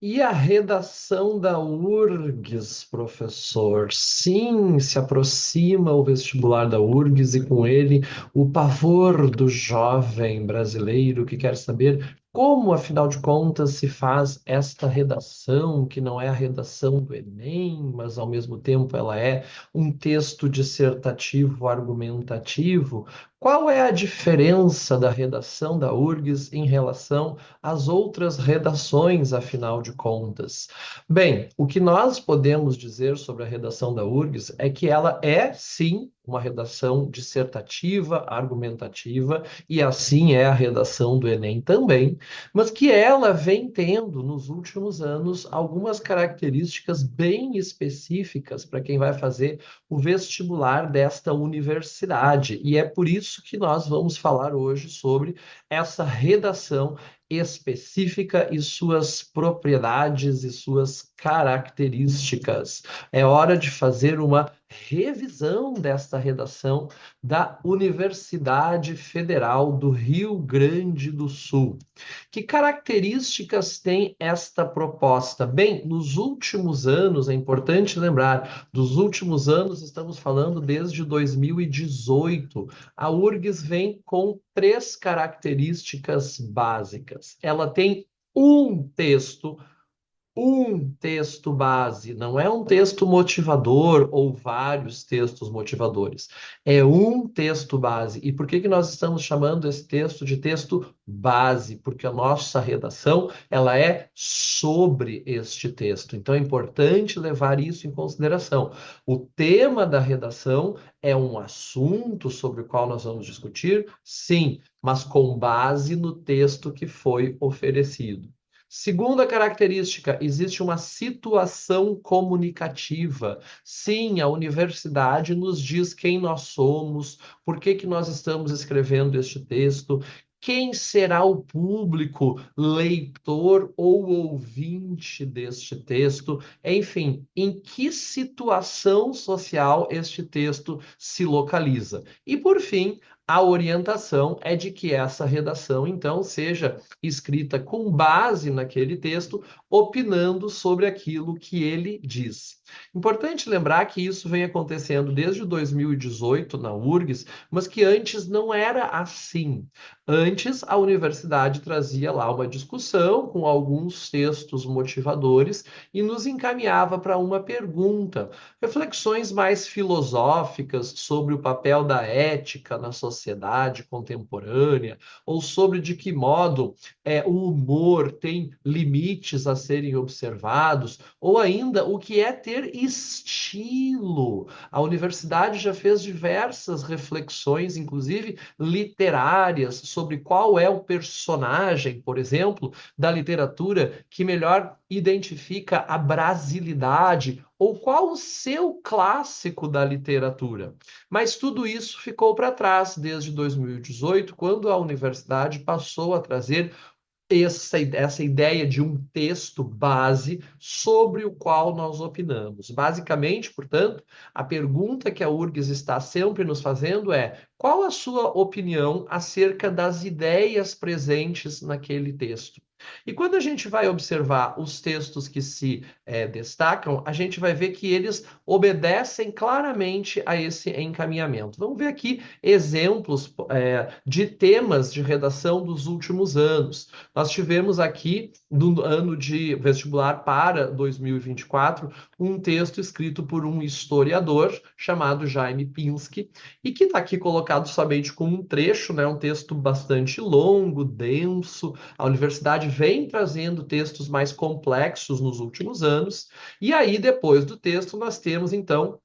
E a redação da URGS, professor? Sim, se aproxima o vestibular da URGS e com ele o pavor do jovem brasileiro que quer saber como, afinal de contas, se faz esta redação, que não é a redação do Enem, mas ao mesmo tempo ela é um texto dissertativo argumentativo. Qual é a diferença da redação da URGS em relação as outras redações, afinal de contas? Bem, o que nós podemos dizer sobre a redação da URGS é que ela é, sim, uma redação dissertativa, argumentativa, e assim é a redação do Enem também, mas que ela vem tendo, nos últimos anos, algumas características bem específicas para quem vai fazer o vestibular desta universidade. E é por isso que nós vamos falar hoje sobre essa redação específica e suas propriedades e suas características. É hora de fazer uma revisão desta redação da Universidade Federal do Rio Grande do Sul. Que características tem esta proposta? Bem, nos últimos anos, é importante lembrar, dos últimos anos, estamos falando desde 2018, a URGS vem com três características básicas. Ela tem um texto base, não é um texto motivador ou vários textos motivadores. É um texto base. E por que que nós estamos chamando esse texto de texto base? Porque a nossa redação, ela é sobre este texto. Então é importante levar isso em consideração. O tema da redação é um assunto sobre o qual nós vamos discutir, sim, mas com base no texto que foi oferecido. Segunda característica, existe uma situação comunicativa. Sim, a universidade nos diz quem nós somos, por que que nós estamos escrevendo este texto, quem será o público, leitor ou ouvinte deste texto, enfim, em que situação social este texto se localiza. E, por fim, a orientação é de que essa redação, então, seja escrita com base naquele texto, opinando sobre aquilo que ele diz. Importante lembrar que isso vem acontecendo desde 2018 na URGS, mas que antes não era assim. Antes, a universidade trazia lá uma discussão com alguns textos motivadores e nos encaminhava para uma pergunta, reflexões mais filosóficas sobre o papel da ética na sociedade contemporânea, ou sobre de que modo o humor tem limites a serem observados, ou ainda o que é ter estilo. A universidade já fez diversas reflexões, inclusive literárias, sobre qual é o personagem, por exemplo, da literatura que melhor identifica a brasilidade ou qual o seu clássico da literatura. Mas tudo isso ficou para trás desde 2018, quando a universidade passou a trazer essa ideia de um texto base sobre o qual nós opinamos. Basicamente, portanto, a pergunta que a URGS está sempre nos fazendo é: qual a sua opinião acerca das ideias presentes naquele texto? E quando a gente vai observar os textos que se destacam, a gente vai ver que eles obedecem claramente a esse encaminhamento. Vamos ver aqui exemplos de temas de redação dos últimos anos. Nós tivemos aqui, no ano de vestibular para 2024, um texto escrito por um historiador chamado Jaime Pinsky, e que está aqui colocado somente como um trecho, né? Um texto bastante longo, denso. A universidade vem trazendo textos mais complexos nos últimos anos, e aí, depois do texto, nós temos, então,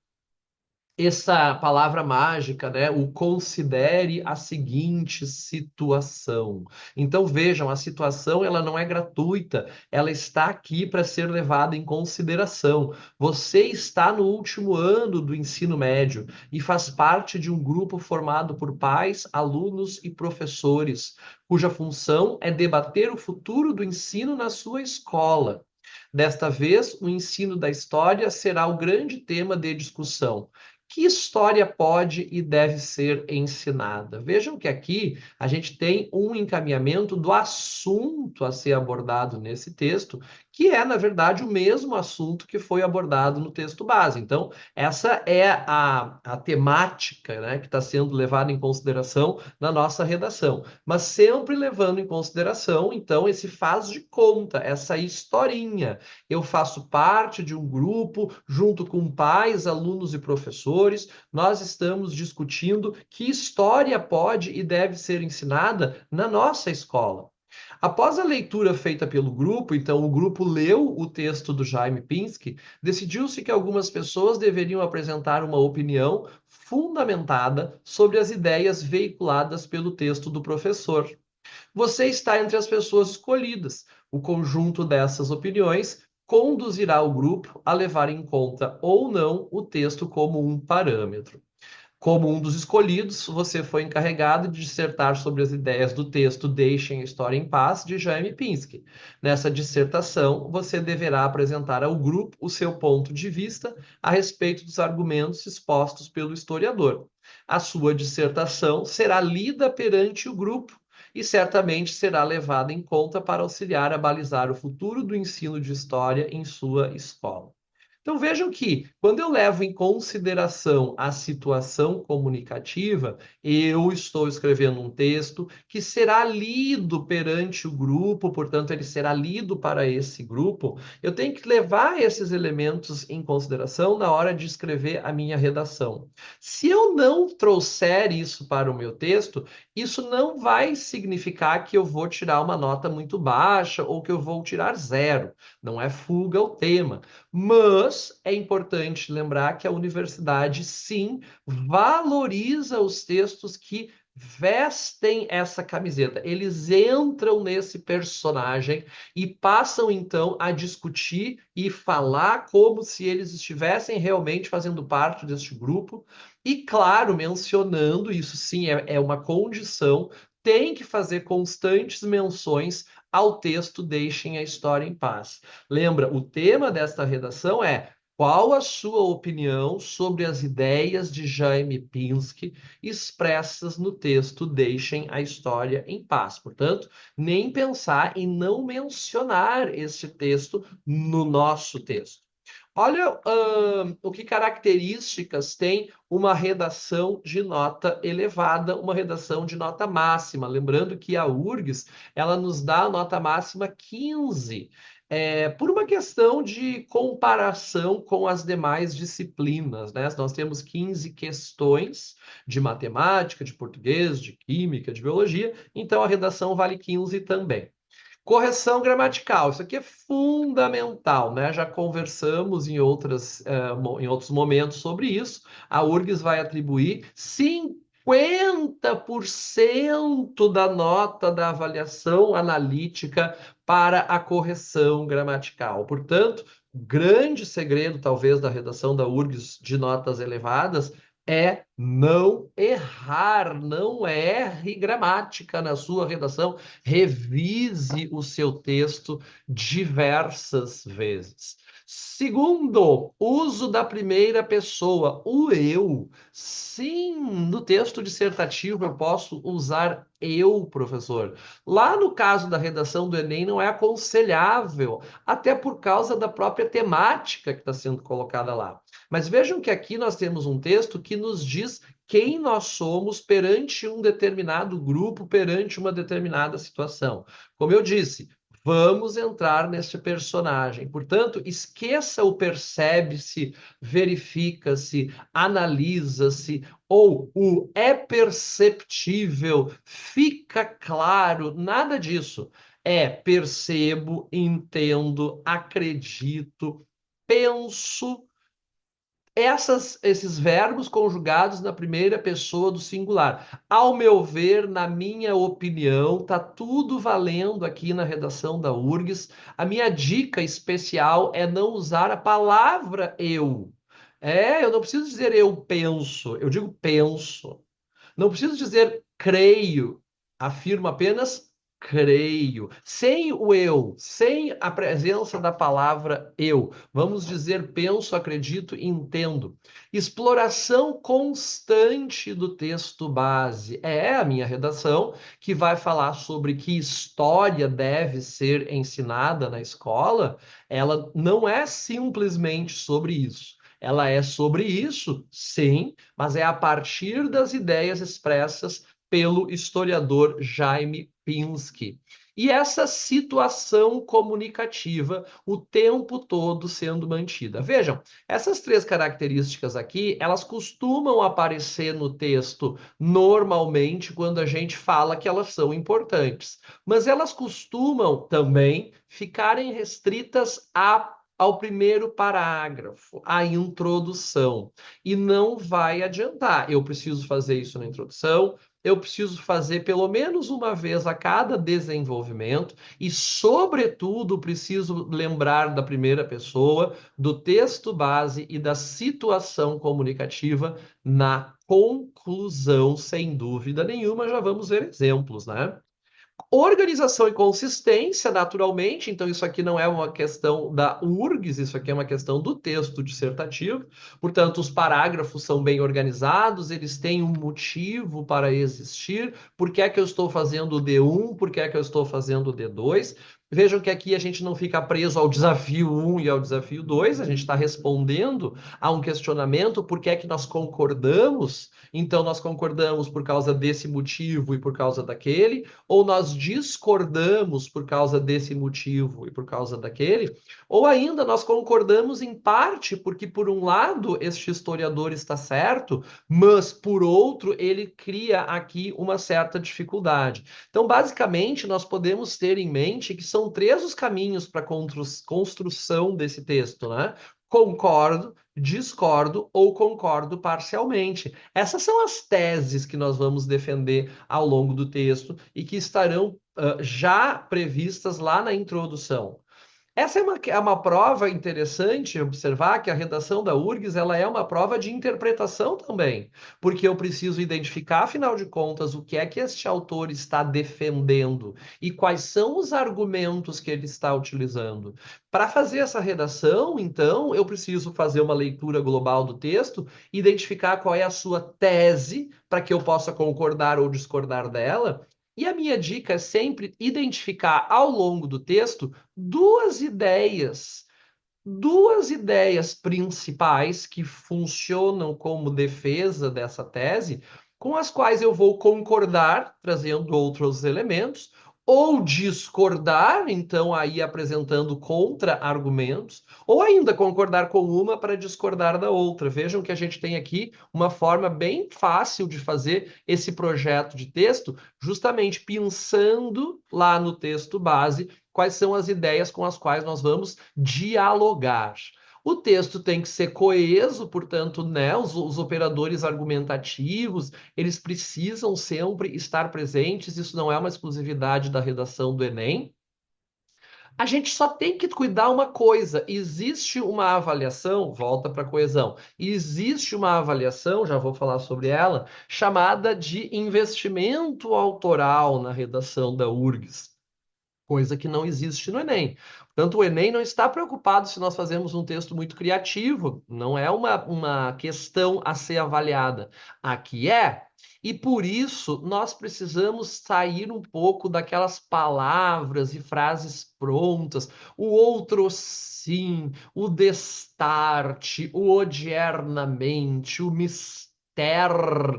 essa palavra mágica, né? O considere a seguinte situação. Então vejam, a situação ela não é gratuita, ela está aqui para ser levada em consideração. Você está no último ano do ensino médio e faz parte de um grupo formado por pais, alunos e professores, cuja função é debater o futuro do ensino na sua escola. Desta vez, o ensino da história será o grande tema de discussão. Que história pode e deve ser ensinada? Vejam que aqui a gente tem um encaminhamento do assunto a ser abordado nesse texto, que é, na verdade, o mesmo assunto que foi abordado no texto base. Então, essa é a temática, né, que está sendo levada em consideração na nossa redação. Mas sempre levando em consideração, então, esse faz de conta, essa historinha. Eu faço parte de um grupo, junto com pais, alunos e professores, nós estamos discutindo que história pode e deve ser ensinada na nossa escola. Após a leitura feita pelo grupo, então o grupo leu o texto do Jaime Pinsky, decidiu-se que algumas pessoas deveriam apresentar uma opinião fundamentada sobre as ideias veiculadas pelo texto do professor. Você está entre as pessoas escolhidas. O conjunto dessas opiniões conduzirá o grupo a levar em conta ou não o texto como um parâmetro. Como um dos escolhidos, você foi encarregado de dissertar sobre as ideias do texto Deixem a História em Paz, de Jaime Pinsky. Nessa dissertação, você deverá apresentar ao grupo o seu ponto de vista a respeito dos argumentos expostos pelo historiador. A sua dissertação será lida perante o grupo e certamente será levada em conta para auxiliar a balizar o futuro do ensino de história em sua escola. Então vejam que, quando eu levo em consideração a situação comunicativa, eu estou escrevendo um texto que será lido perante o grupo, portanto, ele será lido para esse grupo. Eu tenho que levar esses elementos em consideração na hora de escrever a minha redação. Se eu não trouxer isso para o meu texto, isso não vai significar que eu vou tirar uma nota muito baixa ou que eu vou tirar zero. Não é fuga ao tema. Mas é importante lembrar que a universidade, sim, valoriza os textos que vestem essa camiseta. Eles entram nesse personagem e passam então a discutir e falar como se eles estivessem realmente fazendo parte deste grupo. E, claro, mencionando, isso sim é uma condição, tem que fazer constantes menções ao texto Deixem a História em Paz. Lembra, o tema desta redação é: qual a sua opinião sobre as ideias de Jaime Pinsky expressas no texto Deixem a História em Paz? Portanto, nem pensar em não mencionar este texto no nosso texto. Olha, o que características tem uma redação de nota elevada, uma redação de nota máxima. Lembrando que a URGS, ela nos dá a nota máxima 15, por uma questão de comparação com as demais disciplinas, né? Nós temos 15 questões de matemática, de português, de química, de biologia, então a redação vale 15 também. Correção gramatical, isso aqui é fundamental, né? Já conversamos em outros momentos sobre isso. A URGS vai atribuir 50% da nota da avaliação analítica para a correção gramatical. Portanto, o grande segredo, talvez, da redação da URGS de notas elevadas é não errar, não erre gramática na sua redação, revise o seu texto diversas vezes. Segundo, uso da primeira pessoa, o eu. Sim, no texto dissertativo eu posso usar eu, professor. Lá no caso da redação do Enem, não é aconselhável, até por causa da própria temática que está sendo colocada lá. Mas vejam que aqui nós temos um texto que nos diz quem nós somos perante um determinado grupo, perante uma determinada situação. Como eu disse, vamos entrar neste personagem. Portanto, esqueça o percebe-se, verifica-se, analisa-se, ou o é perceptível, fica claro, nada disso. É percebo, entendo, acredito, penso, esses verbos conjugados na primeira pessoa do singular. Ao meu ver, na minha opinião, tá tudo valendo aqui na redação da URGS. A minha dica especial é não usar a palavra eu. Eu não preciso dizer eu penso, eu digo penso. Não preciso dizer creio, afirmo apenas creio. Sem o eu, sem a presença da palavra eu, vamos dizer penso, acredito, entendo. Exploração constante do texto base. É a minha redação que vai falar sobre que história deve ser ensinada na escola. Ela não é simplesmente sobre isso. Ela é sobre isso, sim, mas é a partir das ideias expressas pelo historiador Jaime Pinsky. E essa situação comunicativa o tempo todo sendo mantida. Vejam, essas três características aqui, elas costumam aparecer no texto normalmente quando a gente fala que elas são importantes, mas elas costumam também ficarem restritas ao primeiro parágrafo, à introdução. E não vai adiantar. Eu preciso fazer isso na introdução, eu preciso fazer pelo menos uma vez a cada desenvolvimento e, sobretudo, preciso lembrar da primeira pessoa, do texto base e da situação comunicativa na conclusão, sem dúvida nenhuma. Já vamos ver exemplos, né? Organização e consistência, naturalmente, então isso aqui não é uma questão da URGS, isso aqui é uma questão do texto dissertativo. Portanto, os parágrafos são bem organizados, eles têm um motivo para existir. Por que é que eu estou fazendo o D1? Por que é que eu estou fazendo o D2? Vejam que aqui a gente não fica preso ao desafio 1 e ao desafio 2, a gente está respondendo a um questionamento, por que é que nós concordamos? Então, nós concordamos por causa desse motivo e por causa daquele, ou nós discordamos por causa desse motivo e por causa daquele, ou ainda nós concordamos em parte porque, por um lado, este historiador está certo, mas, por outro, ele cria aqui uma certa dificuldade. Então, basicamente, nós podemos ter em mente que são três os caminhos para a construção desse texto, né? Concordo, discordo ou concordo parcialmente. Essas são as teses que nós vamos defender ao longo do texto e que estarão já previstas lá na introdução. Essa é uma prova interessante observar que a redação da URGS ela é uma prova de interpretação também, porque eu preciso identificar, afinal de contas, o que é que este autor está defendendo e quais são os argumentos que ele está utilizando. Para fazer essa redação, então, eu preciso fazer uma leitura global do texto, identificar qual é a sua tese, para que eu possa concordar ou discordar dela. E a minha dica é sempre identificar ao longo do texto duas ideias principais que funcionam como defesa dessa tese, com as quais eu vou concordar, trazendo outros elementos, ou discordar, então aí apresentando contra-argumentos, ou ainda concordar com uma para discordar da outra. Vejam que a gente tem aqui uma forma bem fácil de fazer esse projeto de texto, justamente pensando lá no texto base quais são as ideias com as quais nós vamos dialogar. O texto tem que ser coeso, portanto, né, os operadores argumentativos, eles precisam sempre estar presentes, isso não é uma exclusividade da redação do Enem. A gente só tem que cuidar uma coisa: existe uma avaliação, volta para a coesão, existe uma avaliação, já vou falar sobre ela, chamada de investimento autoral na redação da URGS, coisa que não existe no Enem. Portanto, o Enem não está preocupado se nós fazemos um texto muito criativo, não é uma questão a ser avaliada. Aqui é. E por isso nós precisamos sair um pouco daquelas palavras e frases prontas, o outro sim, o destarte, o odiernamente, o mistério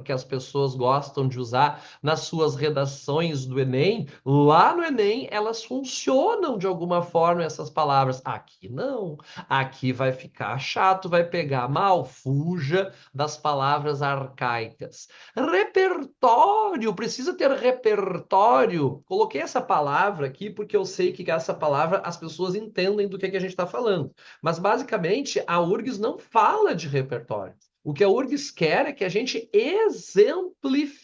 que as pessoas gostam de usar nas suas redações do Enem. Lá no Enem, elas funcionam de alguma forma, essas palavras. Aqui não. Aqui vai ficar chato, vai pegar mal. Fuja das palavras arcaicas. Repertório, precisa ter repertório. Coloquei essa palavra aqui porque eu sei que essa palavra as pessoas entendem do que a gente está falando. Mas, basicamente, a URGS não fala de repertório. O que a URGS quer é que a gente exemplifique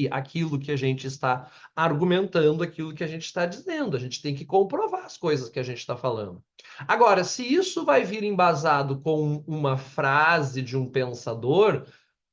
aquilo que a gente está argumentando, aquilo que a gente está dizendo. A gente tem que comprovar as coisas que a gente está falando. Agora, se isso vai vir embasado com uma frase de um pensador,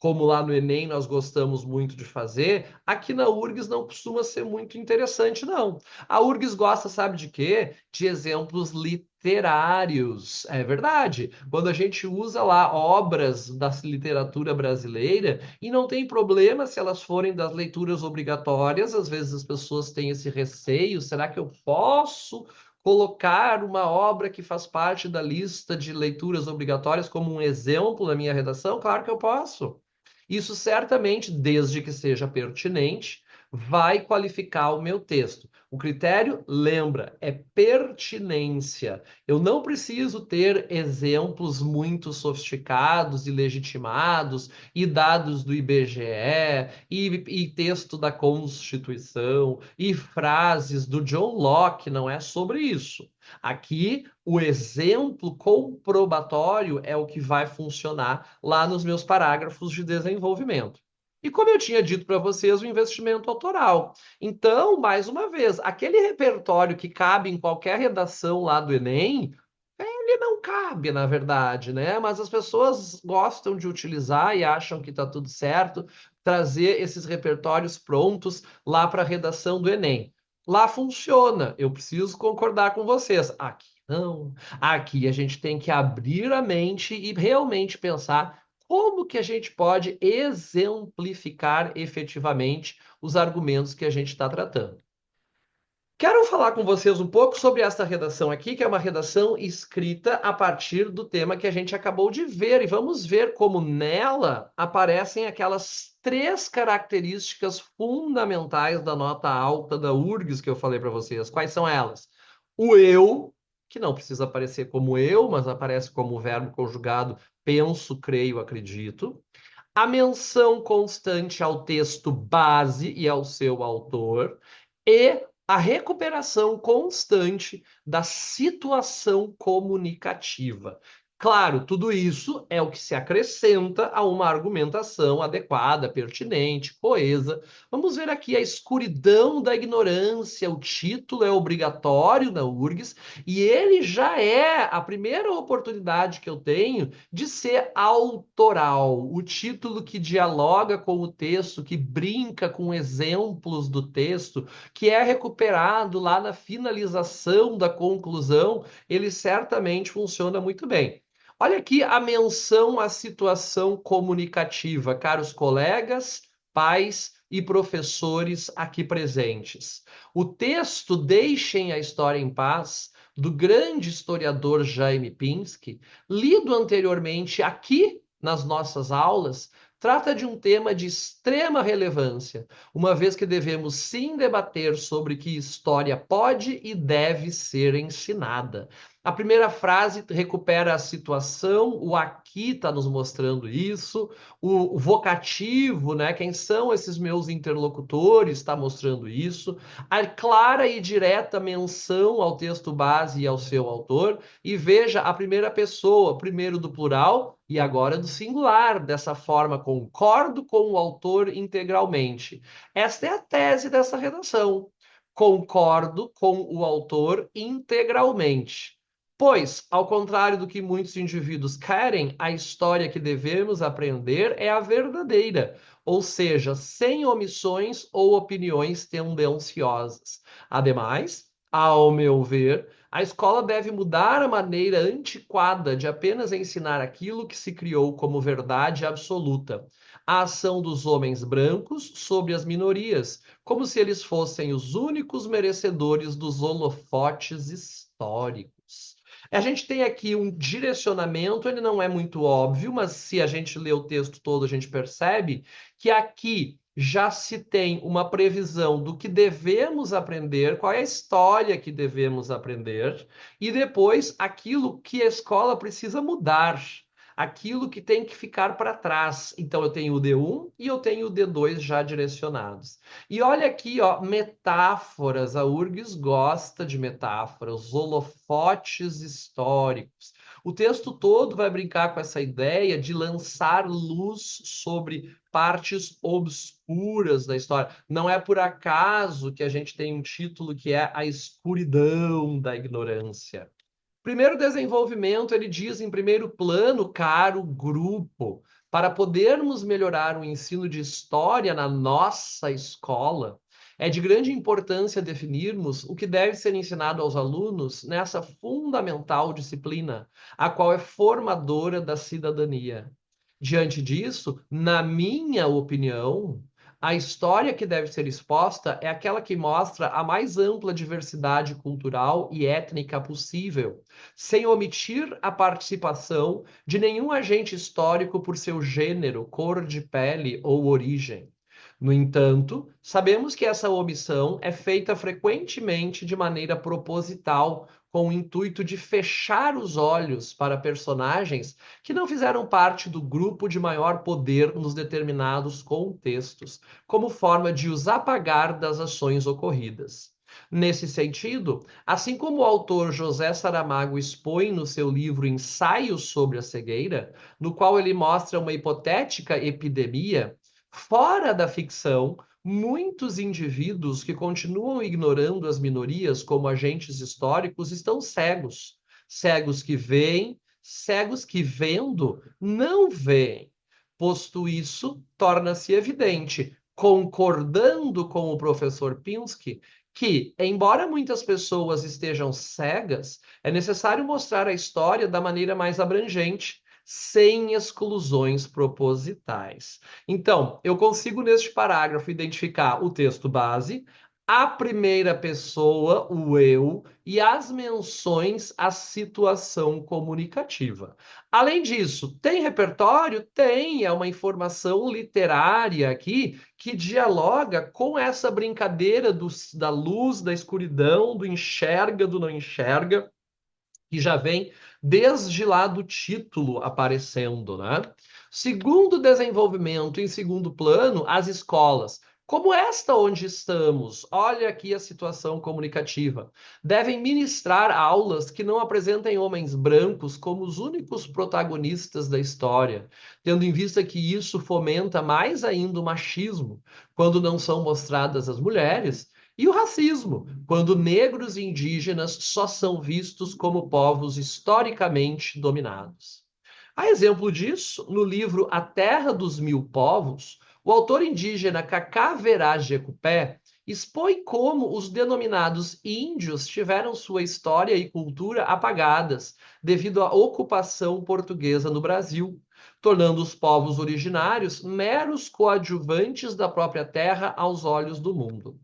como lá no Enem nós gostamos muito de fazer, aqui na URGS não costuma ser muito interessante, não. A URGS gosta, sabe de quê? De exemplos literários. É verdade. Quando a gente usa lá obras da literatura brasileira, e não tem problema se elas forem das leituras obrigatórias, às vezes as pessoas têm esse receio, será que eu posso colocar uma obra que faz parte da lista de leituras obrigatórias como um exemplo na minha redação? Claro que eu posso. Isso certamente, desde que seja pertinente, vai qualificar o meu texto. O critério, lembra, é pertinência. Eu não preciso ter exemplos muito sofisticados e legitimados, e dados do IBGE, e texto da Constituição, e frases do John Locke, não é sobre isso. Aqui, o exemplo comprobatório é o que vai funcionar lá nos meus parágrafos de desenvolvimento. E como eu tinha dito para vocês, o investimento autoral. Então, mais uma vez, aquele repertório que cabe em qualquer redação lá do Enem, ele não cabe, na verdade, né? Mas as pessoas gostam de utilizar e acham que está tudo certo, trazer esses repertórios prontos lá para a redação do Enem. Lá funciona, eu preciso concordar com vocês. Aqui não. Aqui a gente tem que abrir a mente e realmente pensar como que a gente pode exemplificar efetivamente os argumentos que a gente está tratando. Quero falar com vocês um pouco sobre essa redação aqui, que é uma redação escrita a partir do tema que a gente acabou de ver, e vamos ver como nela aparecem aquelas três características fundamentais da nota alta da URGS que eu falei para vocês. Quais são elas? O eu, que não precisa aparecer como eu, mas aparece como verbo conjugado penso, creio, acredito. A menção constante ao texto base e ao seu autor, e a recuperação constante da situação comunicativa. Claro, tudo isso é o que se acrescenta a uma argumentação adequada, pertinente, coesa. Vamos ver aqui a escuridão da ignorância. O título é obrigatório na URGS e ele já é a primeira oportunidade que eu tenho de ser autoral, o título que dialoga com o texto, que brinca com exemplos do texto, que é recuperado lá na finalização da conclusão, ele certamente funciona muito bem. Olha aqui a menção à situação comunicativa, caros colegas, pais e professores aqui presentes. O texto Deixem a História em Paz, do grande historiador Jaime Pinsky, lido anteriormente aqui nas nossas aulas, trata de um tema de extrema relevância, uma vez que devemos sim debater sobre que história pode e deve ser ensinada. A primeira frase recupera a situação, o aqui está nos mostrando isso, o vocativo, né? Quem são esses meus interlocutores, está mostrando isso, a clara e direta menção ao texto base e ao seu autor, e veja a primeira pessoa, primeiro do plural e agora do singular. Dessa forma, concordo com o autor integralmente. Esta é a tese dessa redação. Concordo com o autor integralmente. Pois, ao contrário do que muitos indivíduos querem, a história que devemos aprender é a verdadeira, ou seja, sem omissões ou opiniões tendenciosas. Ademais, ao meu ver, a escola deve mudar a maneira antiquada de apenas ensinar aquilo que se criou como verdade absoluta. A ação dos homens brancos sobre as minorias, como se eles fossem os únicos merecedores dos holofotes históricos. A gente tem aqui um direcionamento, ele não é muito óbvio, mas se a gente lê o texto todo, a gente percebe que aqui já se tem uma previsão do que devemos aprender, qual é a história que devemos aprender, e depois aquilo que a escola precisa mudar, aquilo que tem que ficar para trás. Então eu tenho o D1 e eu tenho o D2 já direcionados. E olha aqui, ó, metáforas. A URGS gosta de metáforas, holofotes históricos. O texto todo vai brincar com essa ideia de lançar luz sobre partes obscuras da história. Não é por acaso que a gente tem um título que é A Escuridão da Ignorância. Primeiro desenvolvimento, ele diz em primeiro plano, caro grupo. para podermos melhorar o ensino de história na nossa escola, é de grande importância definirmos o que deve ser ensinado aos alunos nessa fundamental disciplina, a qual é formadora da cidadania. Diante disso, na minha opinião, a história que deve ser exposta é aquela que mostra a mais ampla diversidade cultural e étnica possível, sem omitir a participação de nenhum agente histórico por seu gênero, cor de pele ou origem. No entanto, sabemos que essa omissão é feita frequentemente de maneira proposital, com o intuito de fechar os olhos para personagens que não fizeram parte do grupo de maior poder nos determinados contextos, como forma de os apagar das ações ocorridas. Nesse sentido, assim como o autor José Saramago expõe no seu livro Ensaios sobre a Cegueira, no qual ele mostra uma hipotética epidemia, fora da ficção, muitos indivíduos que continuam ignorando as minorias como agentes históricos estão cegos. Cegos que veem, cegos que vendo não veem. Posto isso, torna-se evidente, concordando com o professor Pinsky, que, embora muitas pessoas estejam cegas, é necessário mostrar a história da maneira mais abrangente, sem exclusões propositais. Então, eu consigo neste parágrafo identificar o texto base, a primeira pessoa, o eu, e as menções à situação comunicativa. Além disso, tem repertório? Tem, é uma informação literária aqui que dialoga com essa brincadeira da luz, da escuridão, do enxerga, do não enxerga, que já vem desde lá do título aparecendo, né? Segundo desenvolvimento, em segundo plano, as escolas. Como esta onde estamos, olha aqui a situação comunicativa, devem ministrar aulas que não apresentem homens brancos como os únicos protagonistas da história, tendo em vista que isso fomenta mais ainda o machismo, quando não são mostradas as mulheres, e o racismo, quando negros e indígenas só são vistos como povos historicamente dominados. A exemplo disso, no livro A Terra dos Mil Povos, o autor indígena Cacá Jecupé expõe como os denominados índios tiveram sua história e cultura apagadas devido à ocupação portuguesa no Brasil, tornando os povos originários meros coadjuvantes da própria terra aos olhos do mundo.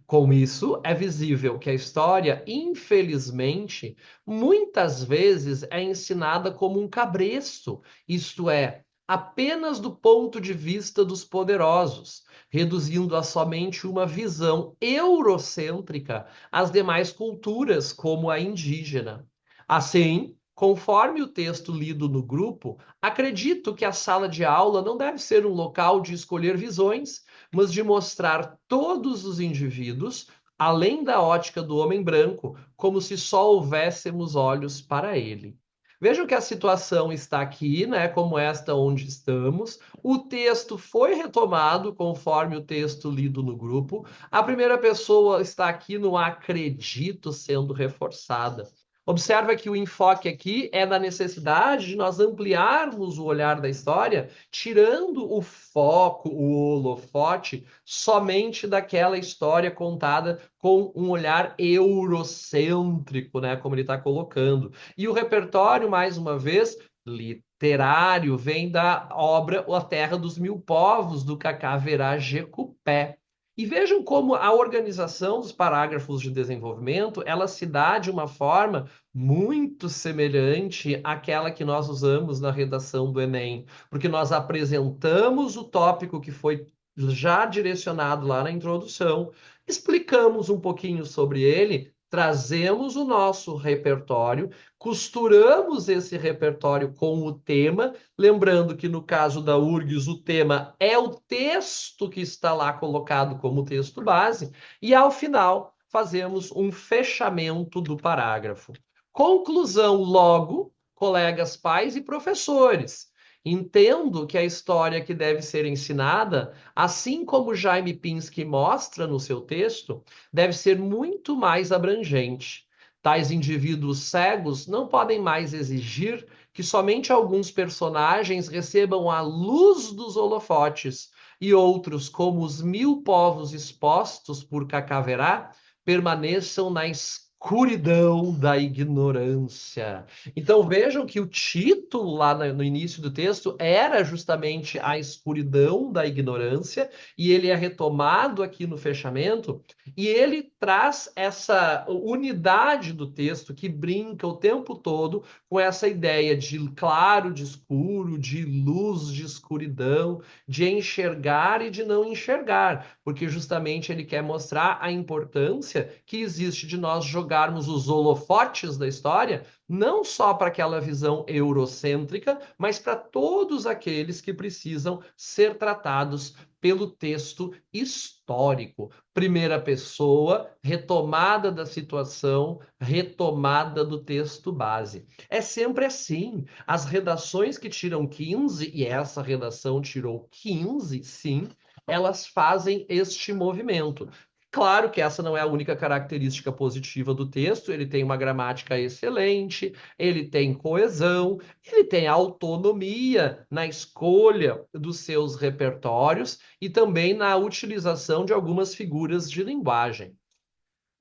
Com isso, é visível que a história, infelizmente, muitas vezes é ensinada como um cabresto, isto é, apenas do ponto de vista dos poderosos, reduzindo a somente uma visão eurocêntrica às demais culturas, como a indígena. Assim, conforme o texto lido no grupo, acredito que a sala de aula não deve ser um local de escolher visões, mas de mostrar todos os indivíduos, além da ótica do homem branco, como se só houvéssemos olhos para ele. Vejam que a situação está aqui, né, como esta onde estamos. O texto foi retomado conforme o texto lido no grupo. A primeira pessoa está aqui no acredito sendo reforçada. Observa que o enfoque aqui é da necessidade de nós ampliarmos o olhar da história, tirando o foco, o holofote, somente daquela história contada com um olhar eurocêntrico, né, como ele está colocando. E o repertório, mais uma vez, literário, vem da obra A Terra dos Mil Povos, do Cacá Jecupé. E vejam como a organização dos parágrafos de desenvolvimento, ela se dá de uma forma muito semelhante àquela que nós usamos na redação do Enem, porque nós apresentamos o tópico que foi já direcionado lá na introdução, explicamos um pouquinho sobre ele, trazemos o nosso repertório, costuramos esse repertório com o tema, lembrando que no caso da URGS o tema é o texto que está lá colocado como texto base, e ao final fazemos um fechamento do parágrafo. Conclusão, logo, colegas pais e professores. Entendo que a história que deve ser ensinada, assim como Jaime Pinsky mostra no seu texto, deve ser muito mais abrangente. Tais indivíduos cegos não podem mais exigir que somente alguns personagens recebam a luz dos holofotes e outros, como os 1000 povos expostos por Cacaverá, permaneçam na escuridão da ignorância. Então vejam que o título lá no início do texto era justamente a escuridão da ignorância, e ele é retomado aqui no fechamento, e ele traz essa unidade do texto que brinca o tempo todo com essa ideia de claro, de escuro, de luz, de escuridão, de enxergar e de não enxergar, porque justamente ele quer mostrar a importância que existe de nós jogarmos os holofotes da história, não só para aquela visão eurocêntrica, mas para todos aqueles que precisam ser tratados pelo texto histórico. Primeira pessoa, retomada da situação, retomada do texto base. É sempre assim. As redações que tiram 15, e essa redação tirou 15, sim, elas fazem este movimento. Claro que essa não é a única característica positiva do texto, ele tem uma gramática excelente, ele tem coesão, ele tem autonomia na escolha dos seus repertórios e também na utilização de algumas figuras de linguagem.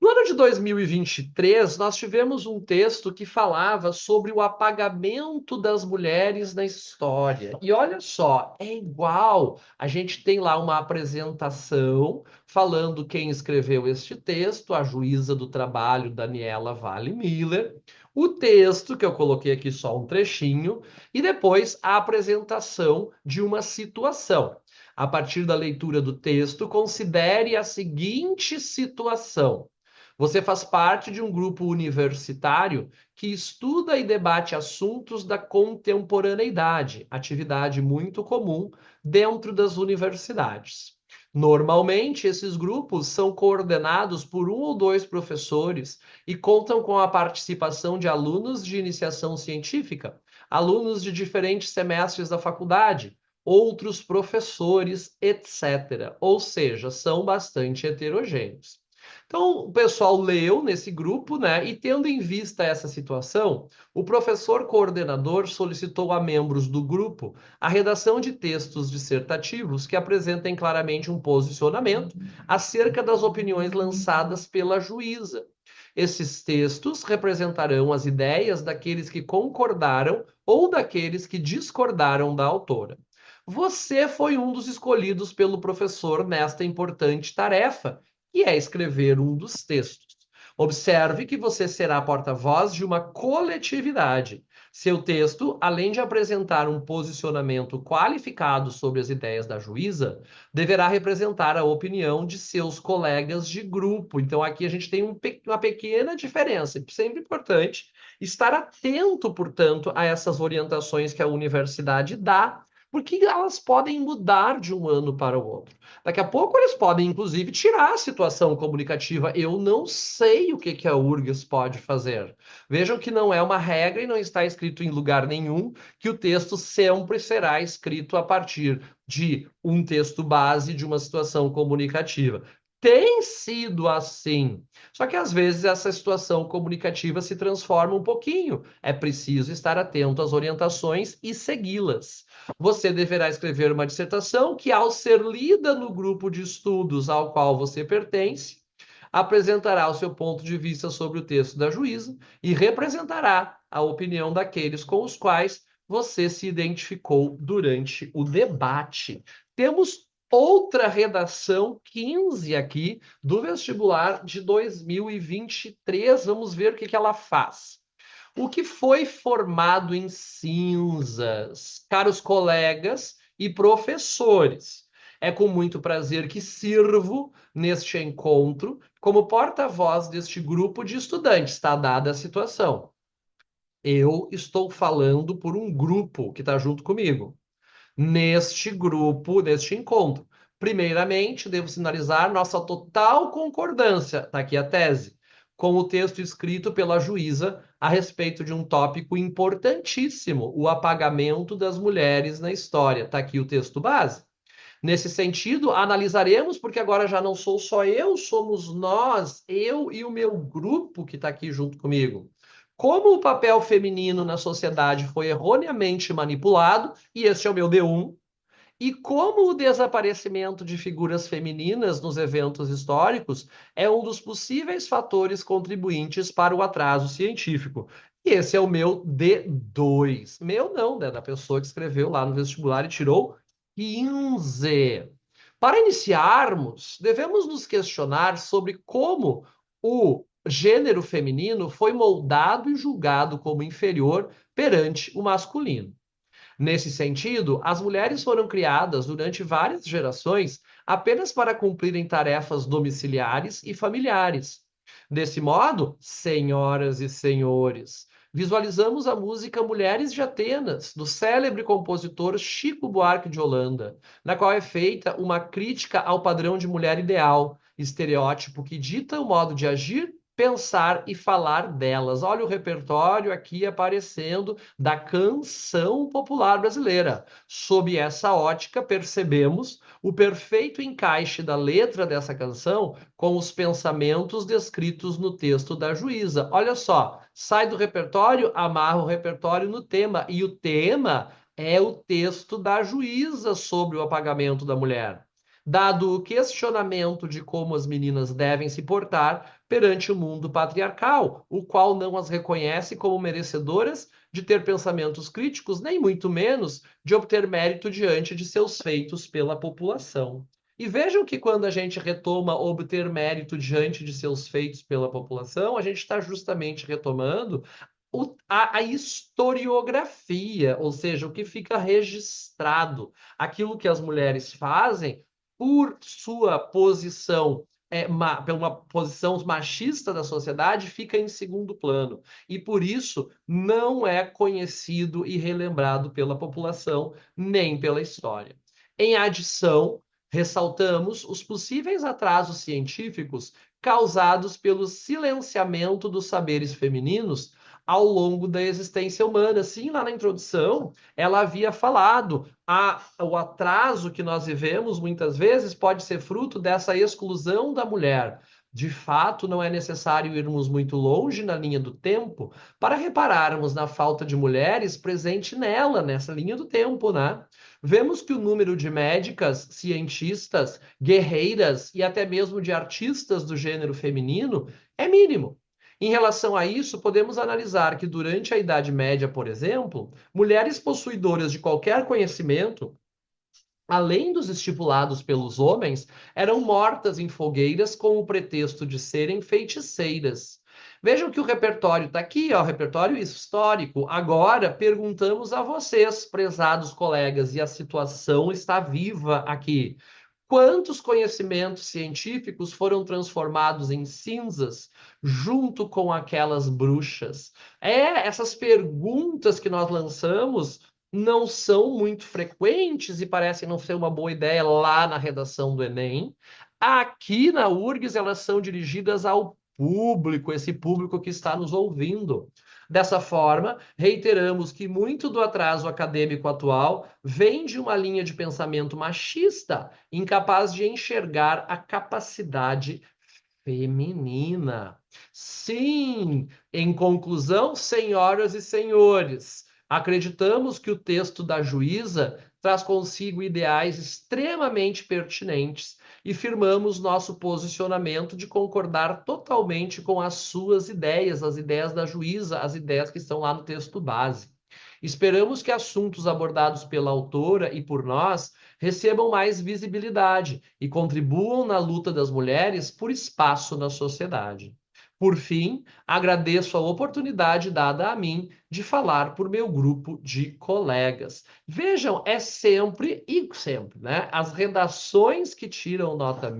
No ano de 2023, nós tivemos um texto que falava sobre o apagamento das mulheres na história. E olha só, é igual. A gente tem lá uma apresentação falando quem escreveu este texto, a juíza do trabalho, Daniela Vale Miller. O texto, que eu coloquei aqui só um trechinho, e depois a apresentação de uma situação. A partir da leitura do texto, considere a seguinte situação. Você faz parte de um grupo universitário que estuda e debate assuntos da contemporaneidade, atividade muito comum dentro das universidades. Normalmente, esses grupos são coordenados por um ou dois professores e contam com a participação de alunos de iniciação científica, alunos de diferentes semestres da faculdade, outros professores, etc. Ou seja, são bastante heterogêneos. Então, o pessoal leu nesse grupo, né? E tendo em vista essa situação, o professor coordenador solicitou a membros do grupo a redação de textos dissertativos que apresentem claramente um posicionamento acerca das opiniões lançadas pela juíza. Esses textos representarão as ideias daqueles que concordaram ou daqueles que discordaram da autora. Você foi um dos escolhidos pelo professor nesta importante tarefa, que é escrever um dos textos. Observe que você será porta-voz de uma coletividade. Seu texto, além de apresentar um posicionamento qualificado sobre as ideias da juíza, deverá representar a opinião de seus colegas de grupo. Então, aqui a gente tem uma pequena diferença. Sempre importante estar atento, portanto, a essas orientações que a universidade dá, porque elas podem mudar de um ano para o outro. Daqui a pouco eles podem, inclusive, tirar a situação comunicativa. Eu não sei o que a URGS pode fazer. Vejam que não é uma regra e não está escrito em lugar nenhum que o texto sempre será escrito a partir de um texto base de uma situação comunicativa. Tem sido assim. Só que às vezes essa situação comunicativa se transforma um pouquinho. É preciso estar atento às orientações e segui-las. Você deverá escrever uma dissertação que, ao ser lida no grupo de estudos ao qual você pertence, apresentará o seu ponto de vista sobre o texto da juíza e representará a opinião daqueles com os quais você se identificou durante o debate. Temos outra redação 15 aqui do vestibular de 2023. Vamos ver o que ela faz. O que foi formado em cinzas, caros colegas e professores. É com muito prazer que sirvo neste encontro como porta-voz deste grupo de estudantes, está dada a situação. Eu estou falando por um grupo que está junto comigo. Neste grupo, neste encontro. Primeiramente, devo sinalizar nossa total concordância, está aqui a tese, com o texto escrito pela juíza a respeito de um tópico importantíssimo, o apagamento das mulheres na história. Está aqui o texto base. Nesse sentido, analisaremos, porque agora já não sou só eu, somos nós, eu e o meu grupo que está aqui junto comigo. Como o papel feminino na sociedade foi erroneamente manipulado, e este é o meu D1, e como o desaparecimento de figuras femininas nos eventos históricos é um dos possíveis fatores contribuintes para o atraso científico. E esse é o meu D2. Meu não, né? Da pessoa que escreveu lá no vestibular e tirou 15. Para iniciarmos, devemos nos questionar sobre como o gênero feminino foi moldado e julgado como inferior perante o masculino. Nesse sentido, as mulheres foram criadas durante várias gerações apenas para cumprirem tarefas domiciliares e familiares. Desse modo, senhoras e senhores, visualizamos a música Mulheres de Atenas, do célebre compositor Chico Buarque de Holanda, na qual é feita uma crítica ao padrão de mulher ideal, estereótipo que dita o modo de agir, pensar e falar delas. Olha o repertório aqui aparecendo da canção popular brasileira. Sob essa ótica, percebemos o perfeito encaixe da letra dessa canção com os pensamentos descritos no texto da Juíza. Olha só, sai do repertório, amarra o repertório no tema, e o tema é o texto da Juíza sobre o apagamento da mulher. Dado o questionamento de como as meninas devem se portar perante o mundo patriarcal, o qual não as reconhece como merecedoras de ter pensamentos críticos, nem muito menos de obter mérito diante de seus feitos pela população. E vejam que quando a gente retoma obter mérito diante de seus feitos pela população, a gente está justamente retomando a historiografia, ou seja, o que fica registrado, aquilo que as mulheres fazem por sua posição por uma posição machista da sociedade, fica em segundo plano. E por isso não é conhecido e relembrado pela população, nem pela história. Em adição, ressaltamos os possíveis atrasos científicos causados pelo silenciamento dos saberes femininos ao longo da existência humana. Sim, lá na introdução, ela havia falado o atraso que nós vivemos muitas vezes pode ser fruto dessa exclusão da mulher. De fato, não é necessário irmos muito longe na linha do tempo para repararmos na falta de mulheres presente nela, nessa linha do tempo, né? Vemos que o número de médicas, cientistas, guerreiras e até mesmo de artistas do gênero feminino é mínimo. Em relação a isso, podemos analisar que durante a Idade Média, por exemplo, mulheres possuidoras de qualquer conhecimento, além dos estipulados pelos homens, eram mortas em fogueiras com o pretexto de serem feiticeiras. Vejam que o repertório está aqui, ó, repertório histórico. Agora perguntamos a vocês, prezados colegas, e a situação está viva aqui. Quantos conhecimentos científicos foram transformados em cinzas junto com aquelas bruxas? Essas perguntas que nós lançamos não são muito frequentes e parecem não ser uma boa ideia lá na redação do Enem. Aqui na URGS, elas são dirigidas ao público, esse público que está nos ouvindo. Dessa forma, reiteramos que muito do atraso acadêmico atual vem de uma linha de pensamento machista, incapaz de enxergar a capacidade feminina. Sim, em conclusão, senhoras e senhores, acreditamos que o texto da Juíza traz consigo ideais extremamente pertinentes e firmamos nosso posicionamento de concordar totalmente com as suas ideias, as ideias da Juíza, as ideias que estão lá no texto base. Esperamos que assuntos abordados pela autora e por nós recebam mais visibilidade e contribuam na luta das mulheres por espaço na sociedade. Por fim, agradeço a oportunidade dada a mim de falar por meu grupo de colegas. Vejam, é sempre e sempre, né? As redações que tiram nota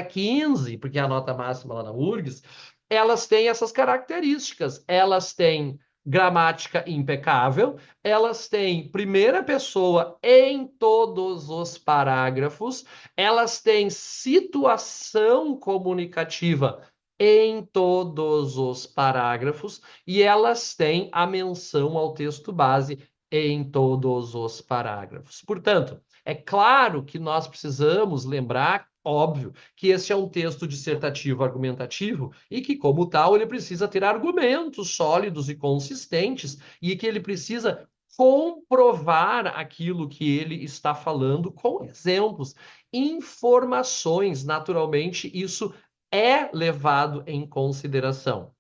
15, porque é a nota máxima lá na URGS, elas têm essas características. Elas têm gramática impecável, elas têm primeira pessoa em todos os parágrafos, elas têm situação comunicativa em todos os parágrafos e elas têm a menção ao texto base em todos os parágrafos. Portanto, É claro que nós precisamos lembrar, óbvio, que esse é um texto dissertativo argumentativo e que, como tal, ele precisa ter argumentos sólidos e consistentes e que ele precisa comprovar aquilo que ele está falando com exemplos, informações. Naturalmente, isso é levado em consideração,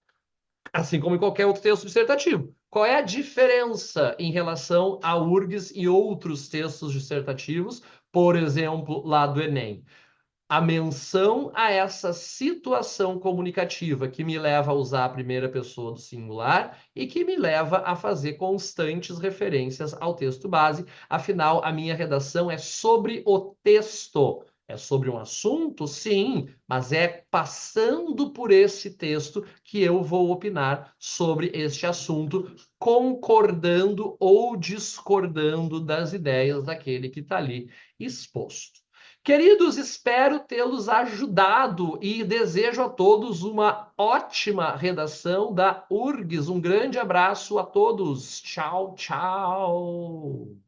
assim como em qualquer outro texto dissertativo. Qual é a diferença em relação a URGS e outros textos dissertativos, por exemplo, lá do Enem? A menção a essa situação comunicativa que me leva a usar a primeira pessoa do singular e que me leva a fazer constantes referências ao texto base. Afinal, a minha redação é sobre o texto. É sobre um assunto, sim, mas é passando por esse texto que eu vou opinar sobre este assunto, concordando ou discordando das ideias daquele que está ali exposto. Queridos, espero tê-los ajudado e desejo a todos uma ótima redação da URGS. Um grande abraço a todos. Tchau, tchau.